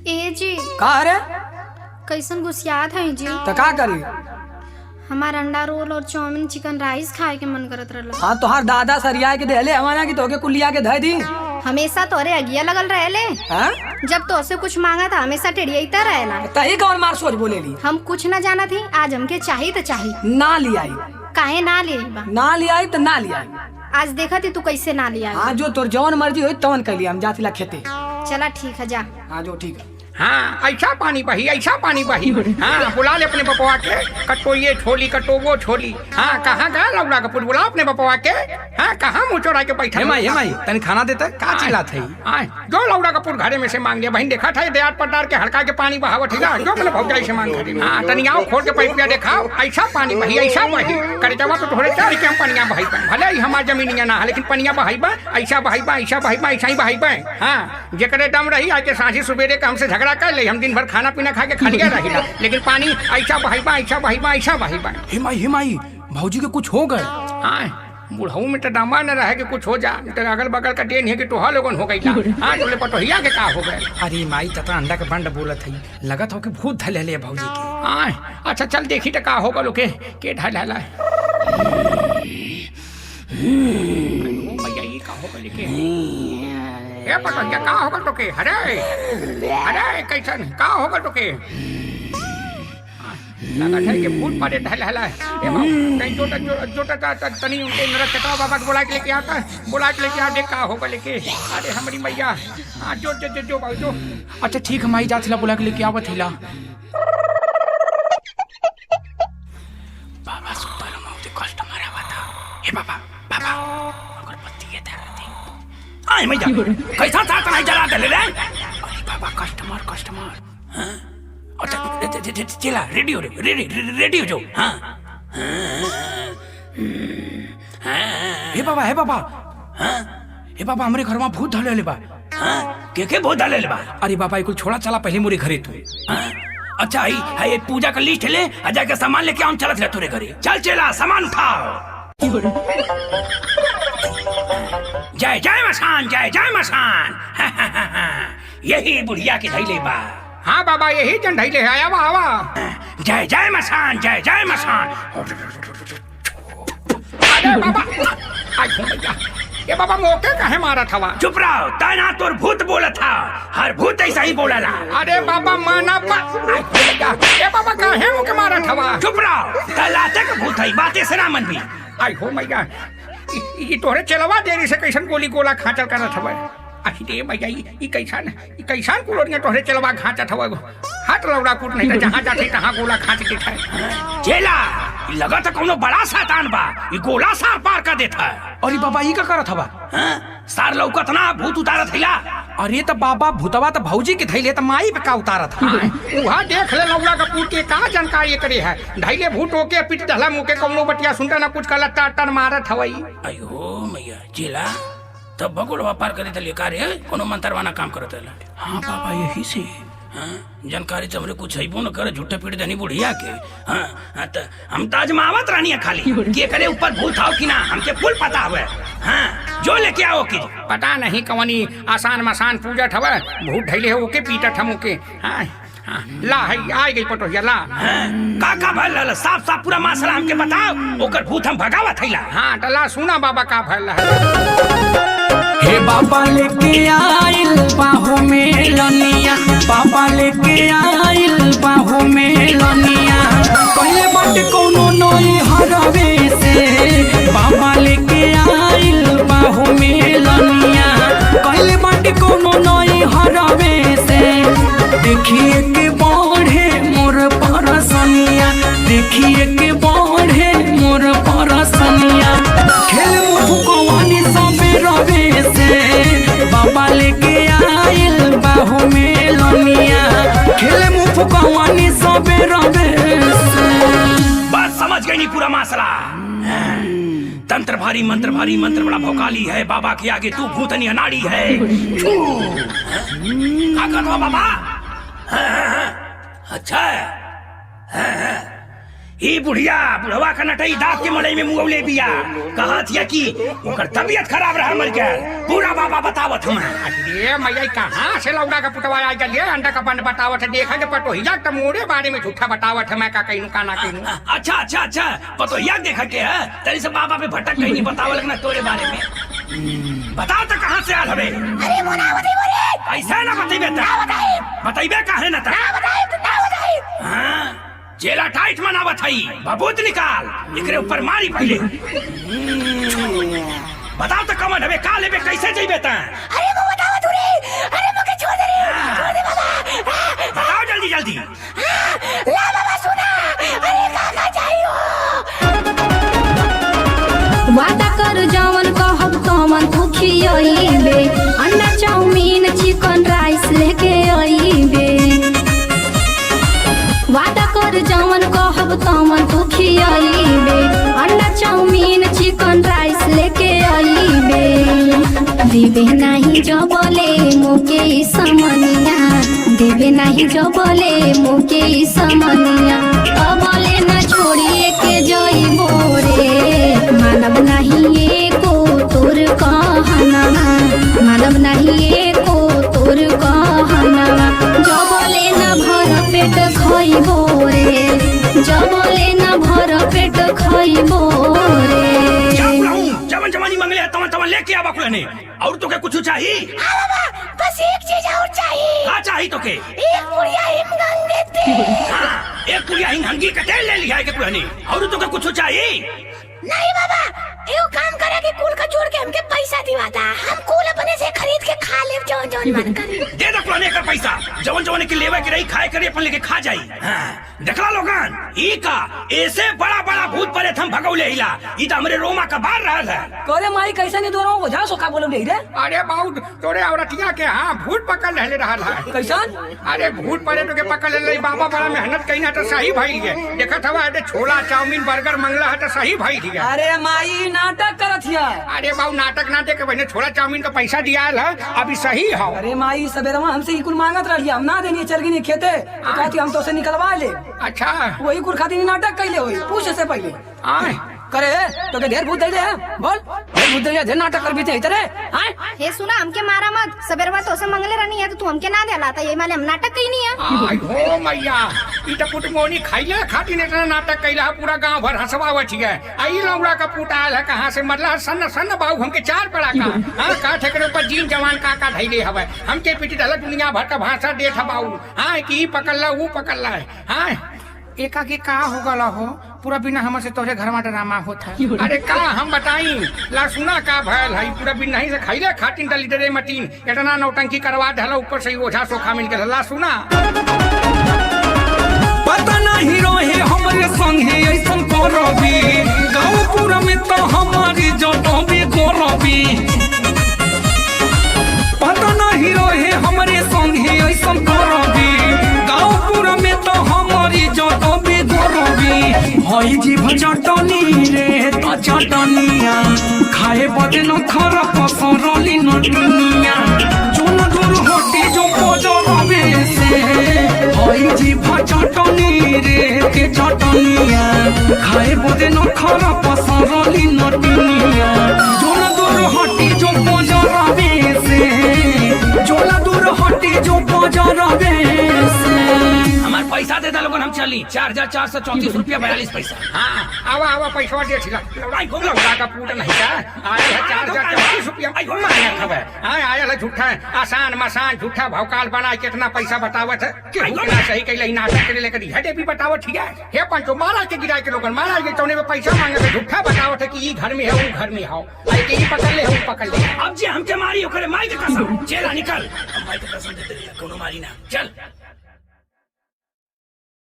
ए जी का रे कैसन गुस्सियात है जी। तो का करी? हमार अंडा रोल और चाउमीन चिकन राइस खाए के मन करत रहला। हाँ तोहार दादा सरिया के देले हमारा की तोके कुलिया के धै दी। हमेशा तोरे अगिया लगल रहेले। हाँ जब तो कुछ मांगा था हमेशा टेढ़ियाता रहेला। तही कौन मार सोच बोले ली। हम कुछ न जाना थी, आज हमके चाहिए तो चाहिए। ना लियाई काहे ना ले बा? ना लियाई तो ना लियाई। आज देखा थी तू कैसे ना लिया। हाँ जो तोर जौन मर्जी हो तौन कर लिया, हम जाती ला खेते। चला ठीक है जा। हाँ जो ठीक है। हाँ ऐसा पानी बही हाँ बुला ले अपने बपवा के। कटो ये छोली कटो वो छोली। हाँ कहाँ गया लौड़ा कपूर, बुला अपने बपवा के। हाँ कहाँ मुँह चोरा के बैठा हेमाई तनी खाना देता का चिल्लात है? जो लौड़ा कपूर घरे में से मांग लिया बहन, देखा था देहात पटार के हड़का के पानी बहावत हिला जो मैंने भौजाई से मांग खरी। हाँ तनियाओ खोल के पैपिया देखाओ, ऐसा पानी बही करे जवा तो थोड़े चार के हम पनिया बही पाए। भले ही हमार जमीनिया ना है लेकिन पनिया बही बा, ऐसा बही बा ऐसा ही बही पाए। हाँ जेकरे दम रही आज के सांझी सुबेरे का हमसे झगड़ा कर ले, हम दिन भर खाना पीना खा के खलिया रहिला लेकिन पानी ऐसा बही बा। हेमाई भौजी के कुछ हो गए? हाँ बुढ़ऊ में तो दामा न रहे कि कुछ हो जा, तो अगल बगल का टेन है कि तोहा लोगन हो गई। हाँ बोले पटोहिया के का हो गए? अरे माई तता अंडा के बंड बोलत है, लगत हो कि भूत धले ले भौजी के। हाँ अच्छा चल देखी तो का होगा लोग के ढाला भैया ये का होगा लेके ये पटोहिया का होगा तो के? अरे कैसन का होगा तो के? लगा है कि फूल पड़े ढल ए बाबू कहीं जोटा तनी उनके नरकता बाबा को बुला के लेके आता है, बुला के लेके आ देख का होगा लेके। अरे हमारी मैया हाँ जो बाबू जो। अच्छा ठीक है माई जाथिला बुला के लेके आवत हिला। बाबा सुता लो मौते कस्टमर आवता। हे बाबा अगरबत्ती के धरती आए मैया कैसा साथ नहीं जला दे रे? अरे बाबा कस्टमर हां अच्छा चला रेडी हो जाओ। हाँ हे बाबा हे बाबा हमरे घर में भूत धले बा। के भूत धले बा? अरे बाबा कुल छोड़ा चला पहले मोरे घरे तू। अच्छा है पूजा का लिस्ट ले, जाके सामान लेके आऊं चलत ले तोरे घरे। चला सामान उठाओ। जय मसान यही बुढ़िया के धैले बा। हाँ बाबा यही जन ढैले है आवा जय मसान। अरे बाबा आज भैया ये बाबा मौके कहे मारा था? चुप रहो ताना तोर भूत बोला था, हर भूत ऐसा ही बोला ला। अरे बाबा माना ये बाबा कहे मुके मारा था? चुप रहो तलाते का भूत है, बातें से ना मन भी। आई हो मैया ये तोहरे चलवा देरी से कैसन गोली गोला खाचल कर था? अरे भैया ये कैसान कुलोनिया तोहरे चलवा खाचा था? हाथ लौड़ा कूट नहीं था, जहाँ जाते तहाँ गोला खाच के था। चेला लगा था कोनो बड़ा शैतान बा, ये गोला सार पार कर देता है। अरे बाबा ये का करत हवा? सार लौकत ना भूत उतारत हिला। अरे तो बाबा भूतवा तो भौजी के थैले तो माई पे का उतारत है। वहाँ देख ले लौड़ा का पूट के का जानकारी करे है। ढाईले भूत होके पीट ढला मुके कौनो बटिया सुनता ना कुछ कला टन मारत हवई। अयो मैया चेला तब भगोड़वा पार कर देता लेकर कोनो मंत्रवाना काम करत है। हाँ बाबा यही से जानकारी तो हमरे कुछ है न करे, झूठे पीट देनी बुढ़िया के। हाँ तो हम तो आजमावत रानी खाली के करे ऊपर भूत आओ कि ना हमके फुल पता हुए। हाँ जो लेके आओ कि पता नहीं कवनी आसान मसान पूजा ठवा भूत ढैले हो के पीटा ठमुके। हाँ ला है आ गई पटोहिया ला। का भल साफ पूरा मसला हमके बताओ, ओकर भूत हम भगावत हैला। हाँ तो ला सुना बाबा का भल है। हे बाबा लेके आइल बाहू में लनिया, बाबा लेके आइल बाहू में लनिया, पहले बाटे कोनो नई हरवे से। बाबा लेके आइल बाहू में लनिया, पहले बाटे कोनो नई हरवे से। देखिए के बढ़े मोर परसनिया, देखिए के बढ़े मोर परसनिया, खेल मुझकवानी सबे रवे से। बाबा लेके आइल बाहू में लनिया, खेल मुझकवानी सबे रवे से। बात समझ गई नहीं पूरा मसला? तंत्र भारी मंत्र बड़ा भौकाली है, बाबा के आगे तू भूतनी अनाड़ी है। क्या कर रहा बाबा? अच्छा ई बुढ़िया बुढ़वा का नटई दाग के मड़ई में मुंगौले बिया कहत या कि ओकर तबीयत खराब रहा मर गया पूरा बाबा बतावत हम अरे मैया कहाँ से लौड़ा का पुटवा आ गया अंडा का बंद बतावत है देखा के पटो हिजा तो मोरे बारे में झूठा बतावत है मैं का कहूं का ना कहूं। अच्छा अच्छा अच्छा पतो या देखा के है तेरे से बाबा पे भटक कहीं नहीं बतावल ना तोरे बारे में बताओ तो कहाँ से आल हवे। अरे मोना बताई ऐसा ना बताइबे बताइबे काहे ना हाँ जेला टाइट मनावत हई बबूत निकाल एकरे ऊपर मारी पहले बताओ तो कमन हवे का लेबे कैसे जइबे त अरे वो बताओ तू रे अरे मके छोड़ दे बाबा बताओ जल्दी जल्दी ला बाबा सुना अरे काका चाहिए वादा कर जवन कहब तमन तू खियइबे अंडा चाउमीन चिकन राइस लेके अइबे वादा कर जवन कहब तमन तू खियइबे अंडा चाउमीन चिकन राइस लेके अइबे देबे नहीं जो बोले मोके समनिया देबे नहीं जो बोले मोके समनिया बोले ना छोड़िए के जइबो रे मानव नहीं एको तोर कहनवा मानव नहीं एको तोर कहनवा जो बोले ना भर पेट खइबो रे जो बोले ना भर पेट खइबो रे जवन जवानी मंगले तमन तमन लेके आवा कुलने और तोके कुछ चाहिए। हां बाबा बस एक चीज और चाहिए। का चाहिए तोके एक पुड़िया हिमगंग देते हां एक पुड़िया हिमगंगी का तेल ले लिया है के कुलने और तोके कुछ चाहिए। नहीं बाबा एगो काम करे के कुल का जोड़ के हमके पैसा दिवाता हम कुल अपने से खरीद के खा ले जौन जौन मन करे दे दो कुलने का पैसा जवन जवन के लेवे के रही खाए करे अपन लेके खा जाई। हां देखला लोगन ई का ऐसे बड़ा बड़ा भूत परे हम भगौले हिला ई त हमरे रोमा का बाहर रहल है करे माई कैसे नहीं दोनों को जा सोखा बोलम रे अरे बाऊ तोरे औरतिया के हाँ भूत पकड़ ले रहा है कैसन अरे भूत परे तो के पकड़ ले बाबा बड़ा मेहनत कहीं ना तो सही भाई है देखत हवा छोला चाउमीन बर्गर मंगला है तो सही भाई है। अरे माई नाटक करत हिया अरे बाऊ नाटक ना देके बहने छोला चाउमीन का पैसा दिया है अभी सही हो। अरे माई सवेरवा हमसे ही कुल मांगत रही हम ना देनी चल गई खेते कहती हम तो से निकलवा ले अच्छा वही कुल खातिर नाटक कैले होई पूछ से पहले आए करे तो के ढेर भूत दे दे बोल ढेर भूत दे ढेर नाटक कर बीते इतरे हां हे सुना हमके मारा मत सबेरवा तो से मंगले रहनी है तो तू हमके ना देला त ये माले हम नाटक कई नहीं है। आई हो मैया ई त पुटमोनी खाइले खातिर इतना नाटक कैला पूरा गांव भर हंसवावत है। आई लौड़ा का पुट आयल है कहां से मतलब सन्न सन्न बाऊ हमके चार पड़ा का हां का ठेकरे ऊपर जीन जवान का धैले हवे हमके पिटी डाला दुनिया भर का भाषा देत बाऊ हां की पकड़ला वो पकड़ला हां एका के का हो गला हो पूरा बिना हमर से तोरे घर में ड्रामा होता है। अरे का हम बताई ला सुना का भयल है पूरा बिना ही से खैले खातिन डली डरे मतीन इतना नौटंकी करवा देला ऊपर से ओझा सोखा मिल के ला सुना पता नहीं रहे हमारे संगे ऐसन करबी गाँव पूरा में तो हमारी जटोबी करबी पता नहीं रहे हमारे संगे ऐसन करबी गाँव पूरा में तो हमारी जटोबी करबी हई जीभ चटनी रे तो चटनिया खाए बदे न खरा पसरली नटनिया चुन दूर हटी जो पजरबे से हई जीभ चटनी रे के चटनिया खाए बदे न खरा पसरली नटनिया चुन दूर हटी जो पजरबे से चुन दूर हटी जो पजरबे से हमार पैसा दे दा लोगन हम चली 4434 रुपया 42 पैसा। हाँ आवा आवा पैसा दे छिला लौड़ाई को लौड़ा का पूट नहीं का आया है 4034 रुपया आई हो मांगा खबे हां आया है झूठा आसान मसान झूठा भौकाल बना कितना पैसा बतावत है कि ना सही कैले नाटक करे लेकर हटे भी बतावत ठीक है हे पंचो मारा के गिरा के लोगन मारा के तौने में पैसा मांगे झूठा बतावत है कि ई घर में है वो घर में हो आई के ई पकड़ ले वो पकड़ ले अब जे हमके मारी ओकरे माई के कसम चला निकल हम माई के कसम देते कोनो मारी ना चल